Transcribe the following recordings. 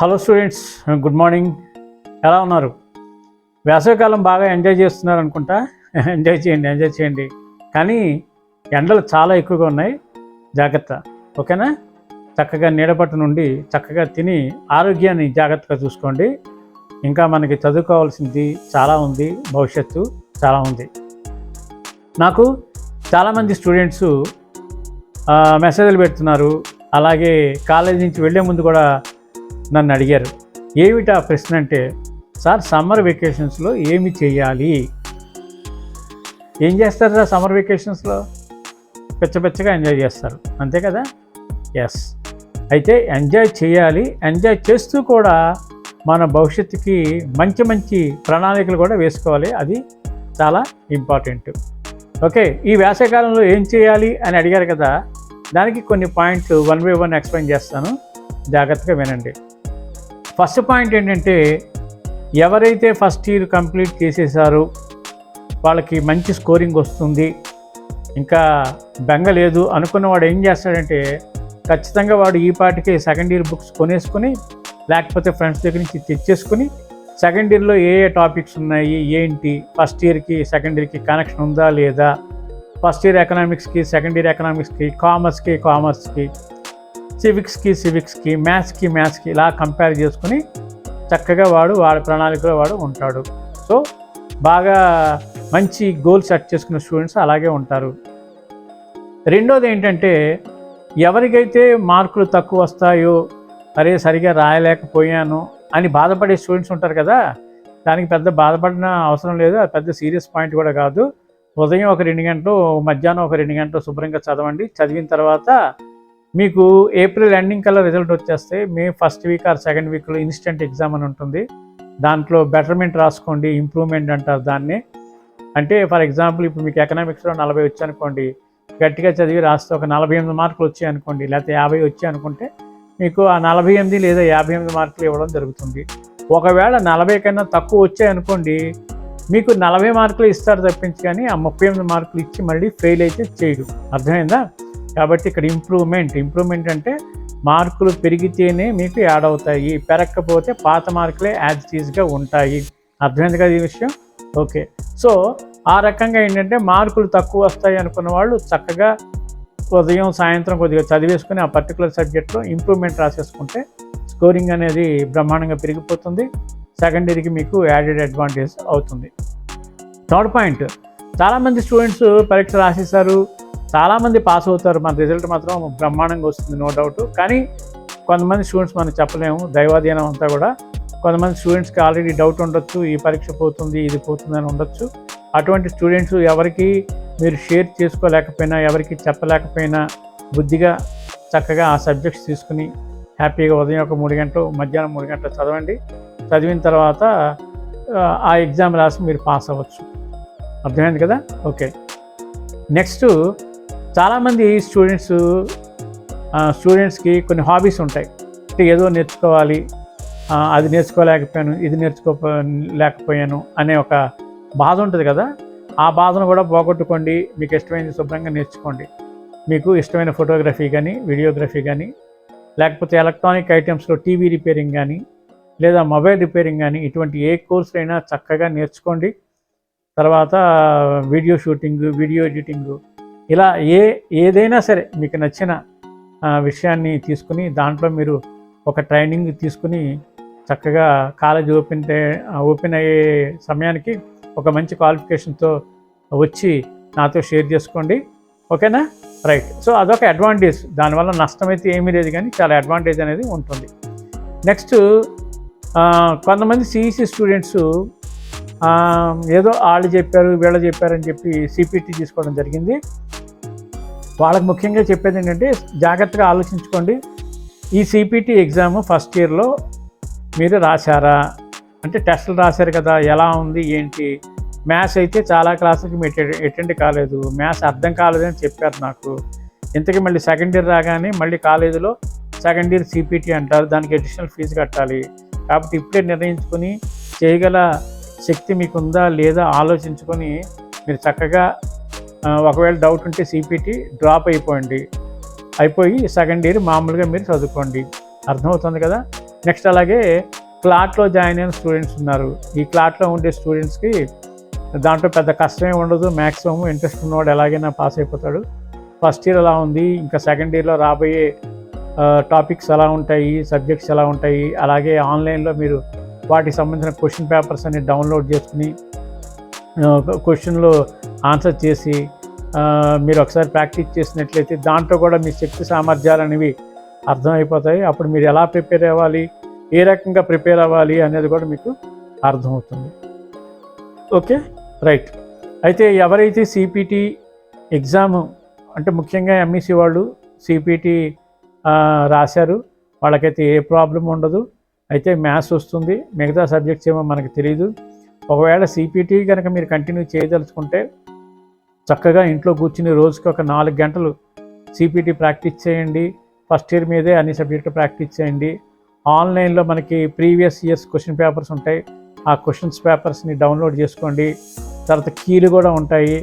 Hello students, good morning. ఎలా ఉన్నారు? వేసవికాలం బాగా ఎంజాయ్ చేస్తున్నారు అనుకుంటా. ఎంజాయ్ చేయండి. కానీ ఎండలు చాలా ఎక్కువగా ఉన్నాయి, జాగ్రత్త. ఓకేనా? చక్కగా నీడపట్టు నుండి చక్కగా తిని ఆరోగ్యాన్ని జాగ్రత్తగా చూసుకోండి. ఇంకా మనకి చదువుకోవాల్సింది చాలా ఉంది, భవిష్యత్తు చాలా ఉంది. నాకు చాలామంది స్టూడెంట్స్ మెసేజ్లు పెడుతున్నారు. అలాగే కాలేజీ నుంచి వెళ్ళే ముందు కూడా నన్ను అడిగారు, ఏమిటా ప్రశ్న అంటే, సార్ సమ్మర్ వెకేషన్స్లో ఏమి చేయాలి? ఏం చేస్తారా సమ్మర్ వెకేషన్స్లో? పిచ్చగా ఎంజాయ్ చేస్తారు, అంతే కదా? ఎస్, అయితే ఎంజాయ్ చేయాలి. ఎంజాయ్ చేస్తూ కూడా మన భవిష్యత్తుకి మంచి ప్రణాళికలు కూడా వేసుకోవాలి. అది చాలా ఇంపార్టెంట్. ఓకే, ఈ వేసవికాలంలో ఏం చేయాలి అని అడిగారు కదా, దానికి కొన్ని పాయింట్లు 1 by 1 ఎక్స్ప్లెయిన్ చేస్తాను, జాగ్రత్తగా వినండి. ఫస్ట్ పాయింట్ ఏంటంటే, ఎవరైతే ఫస్ట్ ఇయర్ కంప్లీట్ చేసేసారో వాళ్ళకి మంచి స్కోరింగ్ వస్తుంది, ఇంకా బెంగ లేదు అనుకున్నవాడు ఏం చేస్తాడంటే, ఖచ్చితంగా వాడు ఈ పాటికి సెకండ్ ఇయర్ బుక్స్ కొనేసుకుని, లేకపోతే ఫ్రెండ్స్ దగ్గర నుంచి తెచ్చేసుకుని, సెకండ్ ఇయర్లో ఏ టాపిక్స్ ఉన్నాయి ఏంటి, ఫస్ట్ ఇయర్కి సెకండ్ ఇయర్కి కనెక్షన్ ఉందా లేదా, ఫస్ట్ ఇయర్ ఎకనామిక్స్కి సెకండ్ ఇయర్ ఎకనామిక్స్కి, కామర్స్కి, సివిక్స్కి, మ్యాథ్స్కి ఇలా కంపేర్ చేసుకుని చక్కగా వాడి ప్రణాళికలో వాడు ఉంటాడు. సో బాగా మంచి గోల్ సెట్ చేసుకున్న స్టూడెంట్స్ అలాగే ఉంటారు. రెండోది ఏంటంటే, ఎవరికైతే మార్కులు తక్కువ వస్తాయో, అరే సరిగా రాయలేకపోయాను అని బాధపడే స్టూడెంట్స్ ఉంటారు కదా, దానికి పెద్ద బాధపడిన అవసరం లేదు. అది పెద్ద సీరియస్ పాయింట్ కూడా కాదు. ఉదయం ఒక 2 గంటలు, మధ్యాహ్నం ఒక 2 గంటలు శుభ్రంగా చదవండి. చదివిన తర్వాత మీకు ఏప్రిల్ ఎండింగ్ కల్లా రిజల్ట్ వచ్చేస్తే, May first week or second వీక్లో ఇన్స్టెంట్ ఎగ్జామ్ అని ఉంటుంది. దాంట్లో బెటర్మెంట్ రాసుకోండి, ఇంప్రూవ్మెంట్ అంటారు దాన్ని. అంటే ఫర్ ఎగ్జాంపుల్, ఇప్పుడు మీకు ఎకనామిక్స్లో 40 వచ్చాయనుకోండి, గట్టిగా చదివి రాస్తే ఒక 48 మార్కులు వచ్చాయి అనుకోండి, లేకపోతే 50 వచ్చాయి అనుకుంటే, మీకు ఆ 48 లేదా 58 మార్కులు ఇవ్వడం జరుగుతుంది. ఒకవేళ 40 కన్నా తక్కువ వచ్చాయనుకోండి, మీకు 40 మార్కులు ఇస్తారు తప్పించి, కానీ ఆ 38 మార్కులు ఇచ్చి మళ్ళీ ఫెయిల్ అయితే చేయడు. అర్థమైందా? కాబట్టి ఇక్కడ ఇంప్రూవ్మెంట్ అంటే మార్కులు పెరిగితేనే మీకు యాడ్ అవుతాయి, పెరగకపోతే పాత మార్కులే యాజ్ ఇట్ ఈజ్గా ఉంటాయి. అర్థమైంది కదా ఈ విషయం? ఓకే, సో ఆ రకంగా ఏంటంటే, మార్కులు తక్కువ వస్తాయి అనుకున్న వాళ్ళు చక్కగా ఉదయం సాయంత్రం కొద్దిగా చదివేసుకుని ఆ పర్టికులర్ సబ్జెక్ట్లో ఇంప్రూవ్మెంట్ రాసేసుకుంటే స్కోరింగ్ అనేది బ్రహ్మాండంగా పెరిగిపోతుంది. సెకండ్ ఇయర్కి మీకు యాడెడ్ అడ్వాంటేజ్ అవుతుంది. థర్డ్ పాయింట్, చాలామంది స్టూడెంట్స్ పరీక్ష రాసేసారు, చాలామంది పాస్ అవుతారు, మన రిజల్ట్ మాత్రం బ్రహ్మాండంగా వస్తుంది, నో డౌట్. కానీ కొంతమంది స్టూడెంట్స్ మనం చెప్పలేము, దైవాధీనం అంతా కూడా. కొంతమంది స్టూడెంట్స్కి ఆల్రెడీ డౌట్ ఉండొచ్చు, ఈ పరీక్ష పోతుంది ఇది పోతుందని ఉండొచ్చు. అటువంటి స్టూడెంట్స్ ఎవరికి మీరు షేర్ చేసుకోలేకపోయినా, ఎవరికి చెప్పలేకపోయినా, బుద్ధిగా చక్కగా ఆ సబ్జెక్ట్స్ తీసుకుని హ్యాపీగా ఉదయం ఒక 3 గంటలు, మధ్యాహ్నం 3 గంటలు చదవండి. చదివిన తర్వాత ఆ ఎగ్జామ్ రాసి మీరు పాస్ అవ్వచ్చు. అర్థమైంది కదా? ఓకే, నెక్స్ట్, చాలామంది స్టూడెంట్స్కి కొన్ని హాబీస్ ఉంటాయి. అంటే ఏదో నేర్చుకోవాలి, అది నేర్చుకోలేకపోయాను, ఇది నేర్చుకోలేకపోయాను అనే ఒక బాధ ఉంటుంది కదా, ఆ బాధను కూడా పోగొట్టుకోండి. మీకు ఇష్టమైనది శుభ్రంగా నేర్చుకోండి. మీకు ఇష్టమైన ఫోటోగ్రఫీ కానీ, వీడియోగ్రఫీ కానీ, లేకపోతే ఎలక్ట్రానిక్ ఐటమ్స్లో టీవీ రిపేరింగ్ కానీ, లేదా మొబైల్ రిపేరింగ్ కానీ, ఇటువంటి ఏ కోర్స్ అయినా చక్కగా నేర్చుకోండి. తర్వాత వీడియో షూటింగ్, వీడియో ఎడిటింగ్, ఇలా ఏదైనా సరే మీకు నచ్చిన విషయాన్ని తీసుకుని దాంట్లో మీరు ఒక ట్రైనింగ్ తీసుకుని చక్కగా కాలేజ్ ఓపెన్ అయ్యే సమయానికి ఒక మంచి క్వాలిఫికేషన్తో వచ్చి నాతో షేర్ చేసుకోండి. ఓకేనా? రైట్. సో అదొక అడ్వాంటేజ్, దానివల్ల నష్టం అయితే ఏమీ లేదు, కానీ చాలా అడ్వాంటేజ్ అనేది ఉంటుంది. నెక్స్ట్, కొంతమంది సిఈసి స్టూడెంట్స్ ఏదో వాళ్ళు చెప్పారు వీళ్ళు చెప్పారని చెప్పి సిపిటి తీసుకోవడం జరిగింది. వాళ్ళకి ముఖ్యంగా చెప్పేది ఏంటంటే, జాగ్రత్తగా ఆలోచించుకోండి. ఈ సిపిటి ఎగ్జామ్ ఫస్ట్ ఇయర్లో మీరు రాశారా? అంటే టెస్టులు రాశారు కదా, ఎలా ఉంది ఏంటి? మ్యాథ్స్ అయితే చాలా క్లాసులకి మీరు అటెండ్ కాలేదు, మ్యాథ్స్ అర్థం కాలేదని చెప్పారు నాకు. ఇంతకీ మళ్ళీ సెకండ్ ఇయర్ రాగానే మళ్ళీ కాలేజీలో సెకండ్ ఇయర్ సిపిటి అంటారు, దానికి అడిషనల్ ఫీజు కట్టాలి. కాబట్టి ఇప్పుడే నిర్ణయించుకొని చేయగల శక్తి మీకుందా లేదా ఆలోచించుకొని మీరు చక్కగా, ఒకవేళ డౌట్ ఉంటే సిపిటి డ్రాప్ అయిపోయి సెకండ్ ఇయర్ మామూలుగా మీరు చదువుకోండి. అర్థమవుతుంది కదా? నెక్స్ట్ అలాగే క్లాట్లో జాయిన్ అయిన స్టూడెంట్స్ ఉన్నారు. ఈ క్లాట్లో ఉండే స్టూడెంట్స్కి దాంట్లో పెద్ద కష్టమే ఉండదు. మ్యాక్సిమం ఇంట్రెస్ట్ ఉన్నవాడు ఎలాగైనా పాస్ అయిపోతాడు. ఫస్ట్ ఇయర్ ఎలా ఉంది, ఇంకా సెకండ్ ఇయర్లో రాబోయే టాపిక్స్ ఎలా ఉంటాయి, సబ్జెక్ట్స్ ఎలా ఉంటాయి, అలాగే ఆన్లైన్లో మీరు వాటికి సంబంధించిన క్వశ్చన్ పేపర్స్ అన్ని డౌన్లోడ్ చేసుకుని క్వశ్చన్లో ఆన్సర్ చేసి మీరు ఒకసారి ప్రాక్టీస్ చేసినట్లయితే దాంట్లో కూడా మీ శక్తి సామర్థ్యాలు అనేవి అర్థమైపోతాయి. అప్పుడు మీరు ఎలా ప్రిపేర్ అవ్వాలి, ఏ రకంగా ప్రిపేర్ అవ్వాలి అనేది కూడా మీకు అర్థమవుతుంది. Okay, right. అయితే ఎవరైతే సిపిటి ఎగ్జామ్ అంటే ముఖ్యంగా ఎంఈసి వాళ్ళు సిపిటి రాశారు, వాళ్ళకైతే ఏ ప్రాబ్లం ఉండదు. అయితే మ్యాథ్స్ వస్తుంది, మిగతా సబ్జెక్ట్స్ ఏమో మనకు తెలియదు. ఒకవేళ సిపిటి కనుక మీరు కంటిన్యూ చేయదలుచుకుంటే చక్కగా ఇంట్లో కూర్చుని రోజుకి ఒక 4 గంటలు సిపిటి ప్రాక్టీస్ చేయండి. ఫస్ట్ ఇయర్ మీదే అన్ని సబ్జెక్టులు ప్రాక్టీస్ చేయండి. ఆన్లైన్లో మనకి ప్రీవియస్ ఇయర్స్ క్వశ్చన్ పేపర్స్ ఉంటాయి, ఆ క్వశ్చన్స్ పేపర్స్ని డౌన్లోడ్ చేసుకోండి. తర్వాత కీలు కూడా ఉంటాయి,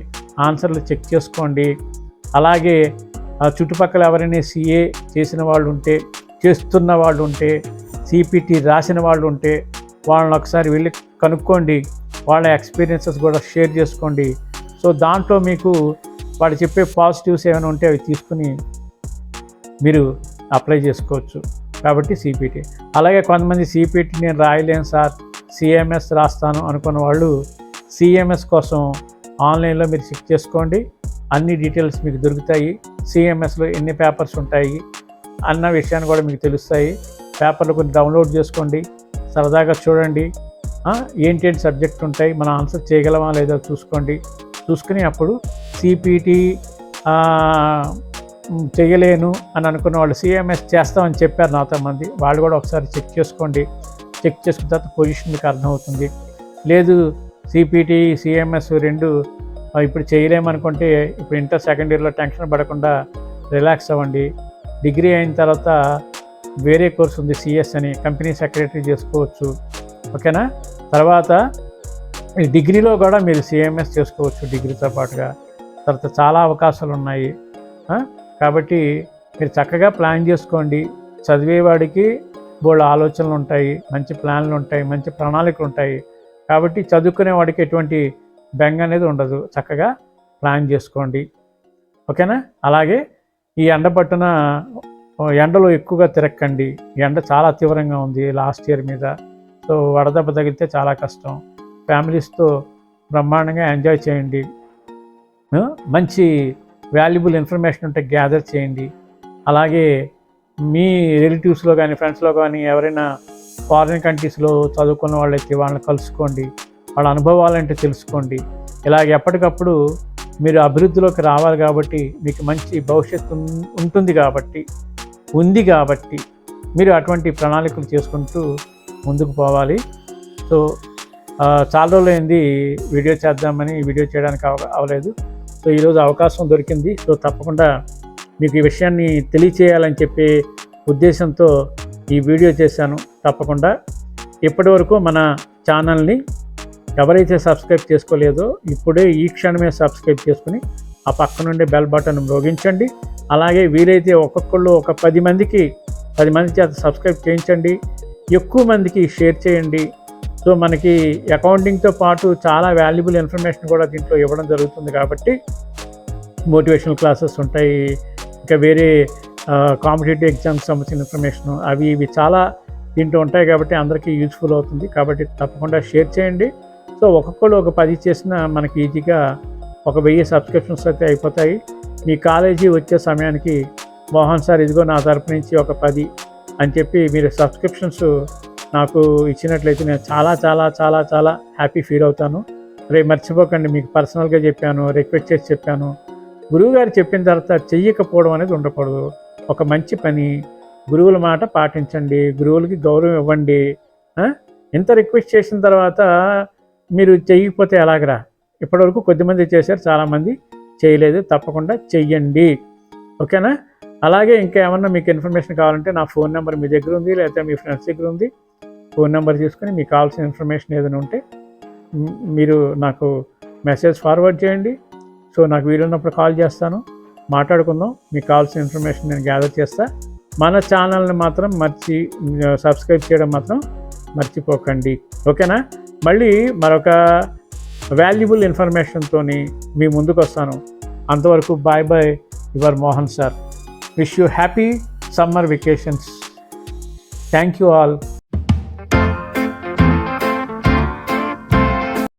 ఆన్సర్లు చెక్ చేసుకోండి. అలాగే చుట్టుపక్కల ఎవరైనా సిఏ చేసిన వాళ్ళు ఉంటే, చేస్తున్న వాళ్ళు ఉంటే, సిపిటి రాసిన వాళ్ళు ఉంటే వాళ్ళని ఒకసారి వెళ్ళి కనుక్కోండి. వాళ్ళ ఎక్స్పీరియన్సెస్ కూడా షేర్ చేసుకోండి. సో దాంట్లో మీకు వాళ్ళు చెప్పే పాజిటివ్స్ ఏమైనా ఉంటే అవి తీసుకుని మీరు అప్లై చేసుకోవచ్చు. కాబట్టి సిపిటి. అలాగే కొంతమంది సిపిటి నేను రాయలేను సార్, సిఎంఎస్ రాస్తాను అనుకున్న వాళ్ళు సిఎంఎస్ కోసం ఆన్లైన్లో మీరు చెక్ చేసుకోండి. అన్ని డీటెయిల్స్ మీకు దొరుకుతాయి. సిఎంఎస్లో ఎన్ని పేపర్స్ ఉంటాయి అన్న విషయాన్ని కూడా మీకు తెలుస్తాయి. పేపర్లు కొన్ని డౌన్లోడ్ చేసుకోండి, సరదాగా చూడండి. ఏంటేంటి సబ్జెక్ట్ ఉంటాయి, మనం ఆన్సర్ చేయగలమా లేదా చూసుకోండి. చూసుకుని అప్పుడు సిపిటి చేయలేను అని అనుకున్న వాళ్ళు సిఎంఎస్ చేస్తామని చెప్పారు నాతో మంది, వాళ్ళు కూడా ఒకసారి చెక్ చేసుకోండి. చెక్ చేసుకున్న తర్వాత పొజిషన్ మీకు అర్థమవుతుంది. లేదు సిపిటి సిఎంఎస్ రెండు ఇప్పుడు చేయలేమనుకుంటే ఇప్పుడు ఇంటర్ సెకండ్ ఇయర్లో టెన్షన్ పడకుండా రిలాక్స్ అవ్వండి. డిగ్రీ అయిన తర్వాత వేరే కోర్స్ ఉంది సిఎస్ అని, కంపెనీ సెక్రటరీ చేసుకోవచ్చు. ఓకేనా? తర్వాత డిగ్రీలో కూడా మీరు సిఎంఎస్ చేసుకోవచ్చు డిగ్రీతో పాటుగా. తర్వాత చాలా అవకాశాలు ఉన్నాయి. కాబట్టి మీరు చక్కగా ప్లాన్ చేసుకోండి. చదివేవాడికి బోల్డ్ ఆలోచనలు ఉంటాయి, మంచి ప్లాన్లు ఉంటాయి, మంచి ప్రణాళికలు ఉంటాయి. కాబట్టి చదువుకునేవాడికి ఎటువంటి బెంగ అనేది ఉండదు. చక్కగా ప్లాన్ చేసుకోండి. ఓకేనా? అలాగే ఈ ఎండ పట్టున ఎండలో ఎక్కువగా తిరక్కండి. ఎండ చాలా తీవ్రంగా ఉంది లాస్ట్ ఇయర్ మీద. సో వడదెబ్బ తగిలితే చాలా కష్టం. ఫ్యామిలీస్తో బ్రహ్మాండంగా ఎంజాయ్ చేయండి. మంచి వాల్యుబుల్ ఇన్ఫర్మేషన్ ఉంటే గ్యాదర్ చేయండి. అలాగే మీ రిలేటివ్స్లో కానీ ఫ్రెండ్స్లో కానీ ఎవరైనా ఫారిన్ కంట్రీస్లో చదువుకున్న వాళ్ళైతే వాళ్ళని కలుసుకోండి, వాళ్ళ అనుభవాలంటే తెలుసుకోండి. ఇలాగ ఎప్పటికప్పుడు మీరు అభివృద్ధిలోకి రావాలి. కాబట్టి మీకు మంచి భవిష్యత్తు ఉంది కాబట్టి మీరు అటువంటి ప్రణాళికలు చేసుకుంటూ ముందుకు పోవాలి. సో చాలా రోజులైంది వీడియో చేద్దామని వీడియో చేయడానికి అవ్వలేదు. సో ఈరోజు అవకాశం దొరికింది. సో తప్పకుండా మీకు ఈ విషయాన్ని తెలియచేయాలని చెప్పే ఉద్దేశంతో ఈ వీడియో చేశాను. తప్పకుండా ఇప్పటి వరకు మన ఛానల్ని ఎవరైతే సబ్స్క్రైబ్ చేసుకోలేదో ఇప్పుడే ఈ క్షణమే సబ్స్క్రైబ్ చేసుకుని ఆ పక్క నుండి బెల్ బటన్ మ్రోగించండి. అలాగే వీలైతే ఒక్కొక్కళ్ళు ఒక 10 మంది చేత సబ్స్క్రైబ్ చేయించండి. ఎక్కువ మందికి షేర్ చేయండి. సో మనకి అకౌంటింగ్తో పాటు చాలా వాల్యుబుల్ ఇన్ఫర్మేషన్ కూడా దీంట్లో ఇవ్వడం జరుగుతుంది. కాబట్టి మోటివేషనల్ క్లాసెస్ ఉంటాయి, ఇంకా వేరే కాంపిటేటివ్ ఎగ్జామ్స్ సంబంధించిన ఇన్ఫర్మేషన్ అవి ఇవి చాలా దీంట్లో ఉంటాయి. కాబట్టి అందరికీ యూజ్ఫుల్ అవుతుంది. కాబట్టి తప్పకుండా షేర్ చేయండి. సో ఒక్కొక్కళ్ళు ఒక 10 చేసినా మనకి ఈజీగా ఒక 1000 సబ్స్క్రిప్షన్స్ అయితే అయిపోతాయి. మీ కాలేజీ వచ్చే సమయానికి మోహన్ సార్ ఇదిగో నా తరపు నుంచి ఒక 10 అని చెప్పి మీరు సబ్స్క్రిప్షన్స్ నాకు ఇచ్చినట్లయితే నేను చాలా చాలా చాలా చాలా హ్యాపీ ఫీల్ అవుతాను. రేపు మర్చిపోకండి, మీకు పర్సనల్గా చెప్పాను, రిక్వెస్ట్ చేసి చెప్పాను. గురువుగారు చెప్పిన తర్వాత చెయ్యకపోవడం అనేది ఉండకూడదు. ఒక మంచి పని, గురువుల మాట పాటించండి, గురువులకి గౌరవం ఇవ్వండి. ఇంత రిక్వెస్ట్ చేసిన తర్వాత మీరు చెయ్యకపోతే ఎలాగరా? ఇప్పటివరకు కొద్దిమంది చేశారు, చాలామంది చేయలేదు. తప్పకుండా చెయ్యండి. ఓకేనా? అలాగే ఇంకా ఏమన్నా మీకు ఇన్ఫర్మేషన్ కావాలంటే నా ఫోన్ నెంబర్ మీ దగ్గర ఉంది, లేకపోతే మీ ఫ్రెండ్స్ దగ్గర ఉంది. ఫోన్ నెంబర్ తీసుకుని మీకు కావాల్సిన ఇన్ఫర్మేషన్ ఏదైనా ఉంటే మీరు నాకు మెసేజ్ ఫార్వర్డ్ చేయండి. సో నాకు వీలున్నప్పుడు కాల్ చేస్తాను, మాట్లాడుకుందాం. మీకు కావాల్సిన ఇన్ఫర్మేషన్ నేను గ్యాదర్ చేస్తా. మన ఛానల్ని మాత్రం సబ్స్క్రైబ్ చేయడం మాత్రం మర్చిపోకండి. ఓకేనా? మళ్ళీ మరొక వాల్యుబుల్ ఇన్ఫర్మేషన్తో మీ ముందుకు వస్తాను. అంతవరకు bye bye, your Mohan sir. Wish you happy summer vacations. Thank you all.